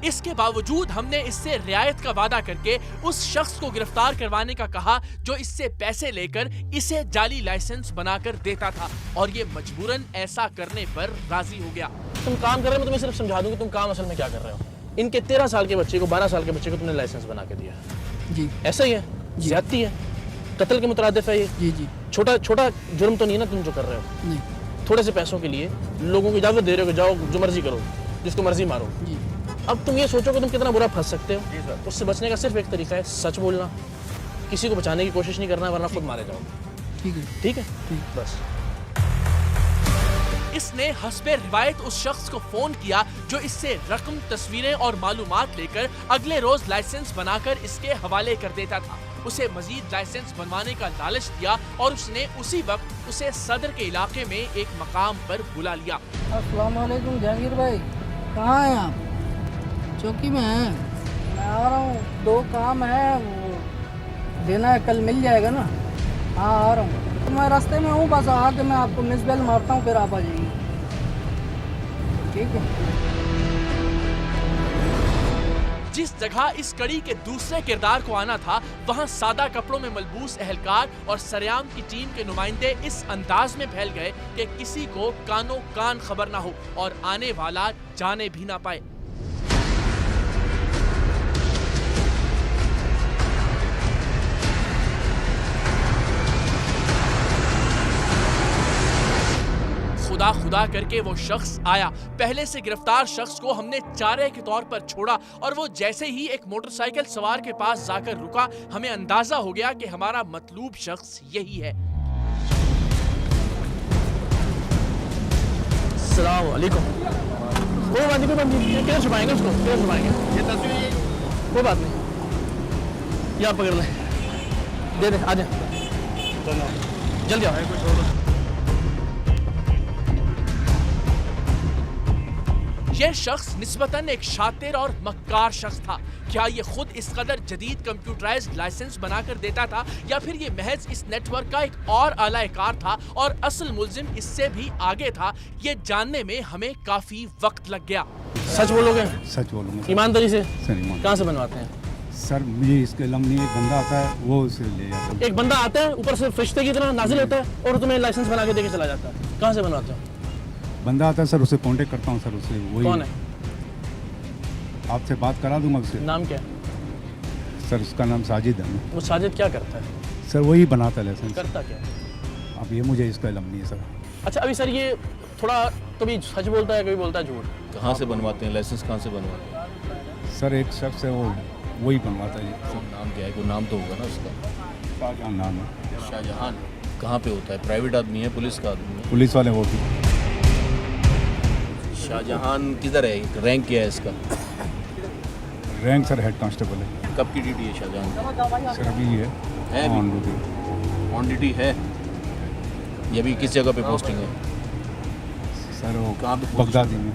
इसके बावजूद हमने इससे रियायत का वादा करके उस शख्स को गिरफ्तार करवाने का कहा जो इससे पैसे लेकर इसे जाली लाइसेंस बनाकर देता था, और ये मजबूरन ऐसा करने पर राजी हो गया। तुम काम कर रहे हो, मैं तुम्हें सिर्फ समझा दूं कि तुम काम असल में क्या कर रहे हो। इनके 13 साल के बच्चे को 12 साल के बच्चे को तुमने लाइसेंस बना के दिया जी। ऐसा ही है? ज्यादती है, कत्ल के मुतरादिफ है ये। जी जी। छोटा छोटा जुर्म तो नहीं ना तुम जो कर रहे हो? नहीं। थोड़े से पैसों के लिए लोगों को इजाजत दे रहे हो कि जाओ जो मर्जी करो, जिसको मर्जी मारो। जी। अब तुम ये सोचो कि तुम कितना बुरा फंस सकते हो। उससे बचने का सिर्फ एक तरीका है, सच बोलना, किसी को बचाने की कोशिश नहीं करना, वरना खुद मारे जाओ। ठीक है। ठीक है, बस। इसने हस्बे रिवायत उस शख्स को फोन किया जो इससे रकम, तस्वीरें और मालूमात लेकर अगले रोज लाइसेंस बनाकर इसके हवाले कर देता था। उसे मजीद लाइसेंस बनवाने का लालच दिया और उसने उसी वक्त उसे सदर के इलाके में एक मकाम पर बुला लिया। अस्सलाम वालेकुम जहांगीर भाई, कहाँ हैं आप? चौकी में हैं। मैं आ रहा हूँ, 2 काम है, वो देना है, कल मिल जाएगा ना? हाँ आ रहा हूँ, तो मैं रास्ते में हूँ, बस आके मैं आपको मिस बेल मारता हूँ, फिर आप आ जाइए। ठीक है। जिस जगह इस कड़ी के दूसरे किरदार को आना था, वहां सादा कपड़ों में मलबूस एहलकार और सरेआम की टीम के नुमाइंदे इस अंदाज में फैल गए कि किसी को कानो कान खबर ना हो और आने वाला जाने भी ना पाए। खुदा खुदा करके वो शख्स आया। पहले से गिरफ्तार शख्स को हमने चारे के तौर पर छोड़ा और वो जैसे ही एक मोटरसाइकिल सवार के पास जाकर रुका, हमें अंदाजा हो गया कि हमारा मतलूब शख्स यही है। अस्सलाम वालेकुम। कोई बात नहीं, क्या छुपाएंगे उसको, क्या छुपाएंगे? ये तस्वीर कोई बात नहीं, यहाँ पकड़ ले, दे दे, आजा जल्दी आओ। यह शख्स निस्बतन एक शातिर और मक्कार शख्स था। क्या ये खुद इस कदर जदीद कंप्यूटराइज्ड लाइसेंस बनाकर देता था या फिर ये महज इस नेटवर्क का एक और आलाकार था और असल मुल्जिम इससे भी आगे था? ये जानने में हमें काफी वक्त लग गया। सच बोलोगे? सच बोलूँगा। ईमानदारी से? सर ईमान। कहाँ से बनवाते हैं? सर मुझे इसके इल्म नहीं, एक बंदा आता है वो उसे ले जाता है। एक बंदा आता है, ऊपर से फरिश्ते की तरह नाजिल होता है और तुम्हें लाइसेंस बना के देके चला जाता है। कहाँ से बनवाते हो? बंदा आता है सर, उसे कांटेक्ट करता हूँ सर, उसे वही। कौन है? आपसे बात करा दूंगा उससे। नाम क्या है? सर उसका नाम साजिद है। वो साजिद क्या करता है? सर वही बनाता है लाइसेंस। करता क्या? अब ये मुझे इसका इल्म नहीं है सर। अच्छा अभी सर ये थोड़ा कभी सच बोलता है, कभी बोलता है झूठ। कहाँ से बनवाते हैं लाइसेंस, कहाँ से बनवाते हैं? सर एक शख्स है, वो वही बनवाता है। सर नाम क्या है? कोई नाम तो होगा ना उसका? शाहजहां नाम है। शाहजहां कहाँ पे होता है? प्राइवेट आदमी है, पुलिस का आदमी है? पुलिस वाले वो भी। शाहजहां किधर है? रैंक क्या है इसका? रैंक सर हेड कांस्टेबल है। कब की ड्यूटी है शाहजहां? सर अभी है अभी? On duty. ऑन ड्यूटी है? ये भी किस जगह पे पोस्टिंग है? सर वो कहाँ पे? बगदादी में।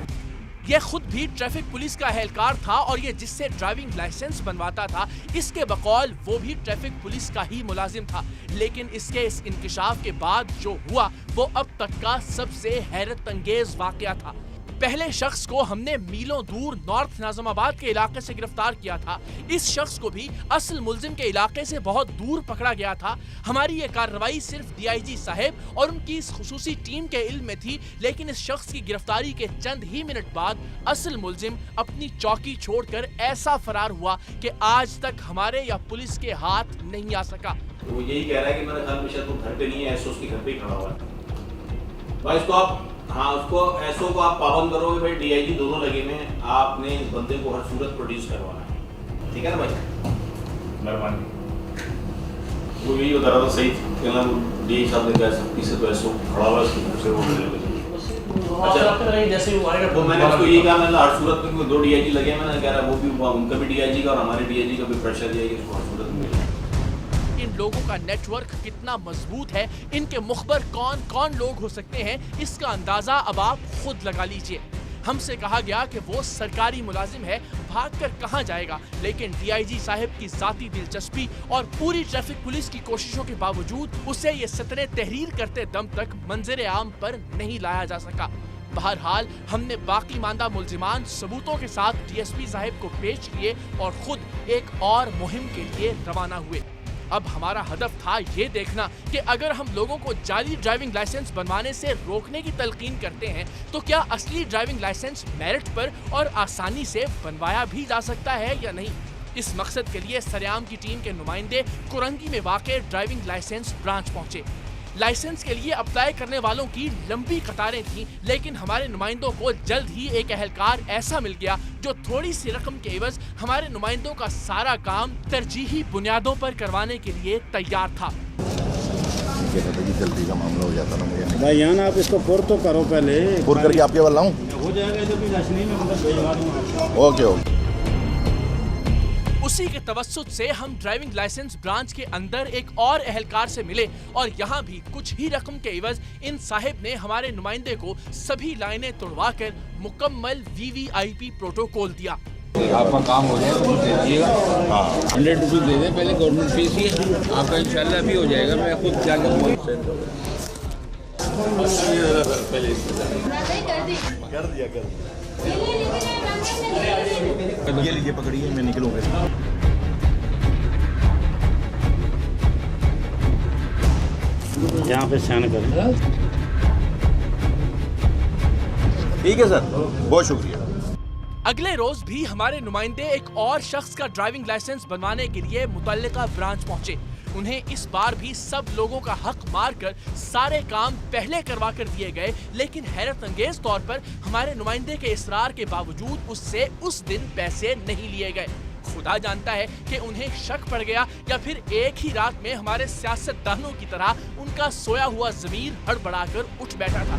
यह खुद भी ट्रैफिक पुलिस का एहलकार था और ये जिससे ड्राइविंग लाइसेंस बनवाता था, इसके बकौल वो भी ट्रैफिक पुलिस का ही मुलाजिम था। लेकिन इसके इस इंकिशाफ के बाद जो हुआ वो अब तक का सबसे हैरत अंगेज वाकया था। पहले शख्स को हमने मीलों दूर नॉर्थ नाज़िमाबाद के इलाके से गिरफ्तार किया था। इस शख्स को भी असल मुल्जिम के इलाके से बहुत दूर पकड़ा गया था। हमारी ये कार्रवाई सिर्फ डीआईजी साहब और उनकी इस खुसूसी टीम के इल्म में थी, लेकिन इस शख्स की गिरफ्तारी के चंद ही मिनट बाद असल मुल्जिम अपनी चौकी छोड़कर ऐसा फरार हुआ कि आज तक हमारे या पुलिस के हाथ नहीं आ सका। वो यही कह रहा है कि मेरा ख्याल में शायद वो घर पे नहीं है, एसओ उसके घर पे ही खड़ा हुआ है। भाई इसको आप, हाँ उसको एसओ को आप पाबंद करोगे, भाई डीआईजी दोनों लगे हुए हैं, आपने इस बंदे को हर सूरत प्रोड्यूस करवाना है, ठीक है ना भाई? मेहरबानी। वो यही बता रहा था, सही कहना डीआईजी साहब ने कहा इससे तो एसओ खड़ा हुआ है, उसके घर से वो जैसे तो मैंने उसको यही कहा, मैंने हर सूरत में 2 डीआईजी लगे, मैंने कह रहा वो भी उनका भी डीआईजी का और हमारे डीआईजी का भी प्रेशर दिया कि उसको हर सूरत में। इन लोगों का नेटवर्क कितना मजबूत है, इनके मुखबर कौन कौन लोग हो सकते हैं, इसका अंदाजा अब आप खुद लगा लीजिए। हमसे कहा गया कि वो सरकारी मुलाजिम है, भागकर कहां जाएगा, लेकिन डीआईजी साहब की जाती दिलचस्पी और पूरी ट्रैफिक पुलिस की कोशिशों के बावजूद उसे ये सतरे तहरीर करते दम तक मंजर आम पर नहीं लाया जा सका। बहरहाल हमने बाकी मानदा मुल्जिमान सबूतों के साथ डीएसपी साहब को पेश किए और खुद एक और मुहिम के लिए रवाना हुए। अब हमारा हदफ था ये देखना कि अगर हम लोगों को जाली ड्राइविंग लाइसेंस बनवाने से रोकने की तलकीन करते हैं तो क्या असली ड्राइविंग लाइसेंस मेरिट पर और आसानी से बनवाया भी जा सकता है या नहीं। इस मकसद के लिए सरेआम की टीम के नुमाइंदे कुरंगी में वाक़े ड्राइविंग लाइसेंस ब्रांच पहुंचे। लाइसेंस के लिए अप्लाई करने वालों की लंबी कतारें थीं, लेकिन हमारे नुमाइंदों को जल्द ही एक अहलकार ऐसा मिल गया जो थोड़ी सी रकम के एवज हमारे नुमाइंदों का सारा काम तरजीही बुनियादों पर करवाने के लिए तैयार था। जल्दी का मामला हो जाता ना मुझे। भाई यान आप इसको पुर तो करो पहले। पुर करके आपके वाला हूँ। हो जाएगा जब भी नहीं मैं मतलब भिजवा दूंगा। Okay okay. उसी के तवस्सुत से हम ड्राइविंग लाइसेंस ब्रांच के अंदर एक और अहलकार से मिले और यहाँ भी कुछ ही रकम के एवज इन साहिब ने हमारे नुमाइंदे को सभी लाइनें तुड़वा कर मुकम्मल वीवीआईपी प्रोटोकॉल दिया। आपका काम हो जाएगा तो दे दीजिएगा। हाँ 100 रुपीज़ दे दें पहले गवर्नमेंट फीस ही आपका इंशाल्लाह भी हो जाएगा। मैं खुद जाकर कर दिया ये लीजिए पकड़िए मैं निकलूंगा। यहाँ पे स्कैन कर। ठीक है सर, बहुत शुक्रिया। अगले रोज भी हमारे नुमाइंदे एक और शख्स का ड्राइविंग लाइसेंस बनवाने के लिए मुतल्लिका ब्रांच पहुंचे। उन्हें इस बार भी सब लोगों का हक मारकर सारे काम पहले करवा कर दिए गए, लेकिन हैरत अंगेज तौर पर हमारे नुमाइंदे के इसरार के बावजूद उससे उस दिन पैसे नहीं लिए गए। खुदा जानता है कि उन्हें शक पड़ गया या फिर एक ही रात में हमारे सियासतदानों की तरह उनका सोया हुआ ज़मीर हड़बड़ाकर उठ बैठा था।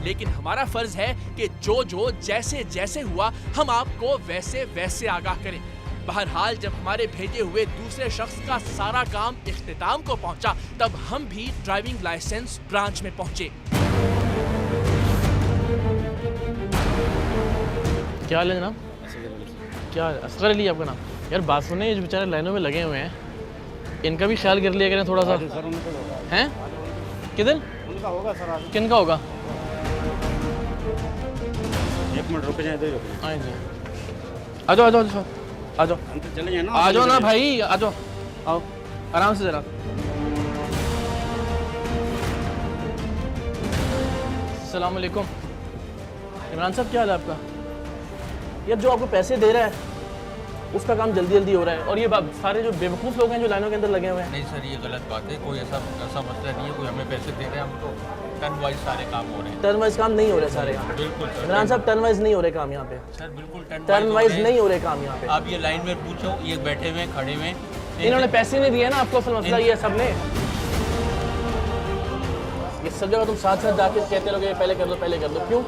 लेकिन हमारा फर्ज है कि जो जैसे जैसे हुआ हम आपको वैसे वैसे आगाह करें। बहरहाल जब हमारे भेजे हुए दूसरे शख्स का सारा काम इख्तिताम को पहुंचा तब हम भी ड्राइविंग लाइसेंस ब्रांच में पहुंचे। क्या हाल है जनाब? क्या असगर अली आपका नाम? यार बात सुने, ये जो बेचारे लाइनों में लगे हुए हैं इनका भी ख्याल कर लिया करें थोड़ा सा। हैं किधर? उनका होगा सर। किनका होगा? एक मिनट रुक जाए तो आ जाओ आ जाओ सर, आ जाओ चले जाए ना। आ जाओ ना भाई, आ जाओ, आओ आराम से जरा। अस्सलाम वालेकुम। इमरान साहब क्या हाल है आपका? यार जो आपको पैसे दे रहा है उसका काम जल्दी जल्दी हो रहा है और ये सारे जो बेवकूफ़ लोग हैं जो लाइनों के अंदर लगे हुए हैं। नहीं सर ये गलत बात है। कोई ऐसा मसला नहीं है। कोई हमें पैसे दे रहे हैं, हमको टर्न वाइज सारे काम हो रहे हैं। टर्न वाइज काम नहीं हो रहे सारे यहाँ पे। बिल्कुल सर। इमरान साहब टर्न वाइज नहीं हो रहे काम यहाँ पे। सर बिल्कुल टर्न वाइज नहीं हो रहे काम यहाँ पे। आप ये लाइन में पूछो, ये बैठे हुए खड़े हुए। इन्होंने पैसे नहीं दिए ना आपको, असल मसला ये सब ने। ये सब जगह तुम साथ साथ जाके कहते रहोगे पहले कर दो पहले कर दो, क्यों?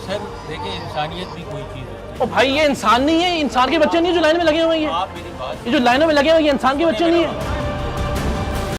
सर देखिए इंसानियत भी कोई चीज़ है। ओ भाई ये इंसान नहीं है, इंसान के बच्चे नहीं है जो लाइन में लगे हुए हैं। आप मेरी बात, ये जो लाइनों में लगे हुए हैं ये इंसान के बच्चे नहीं है।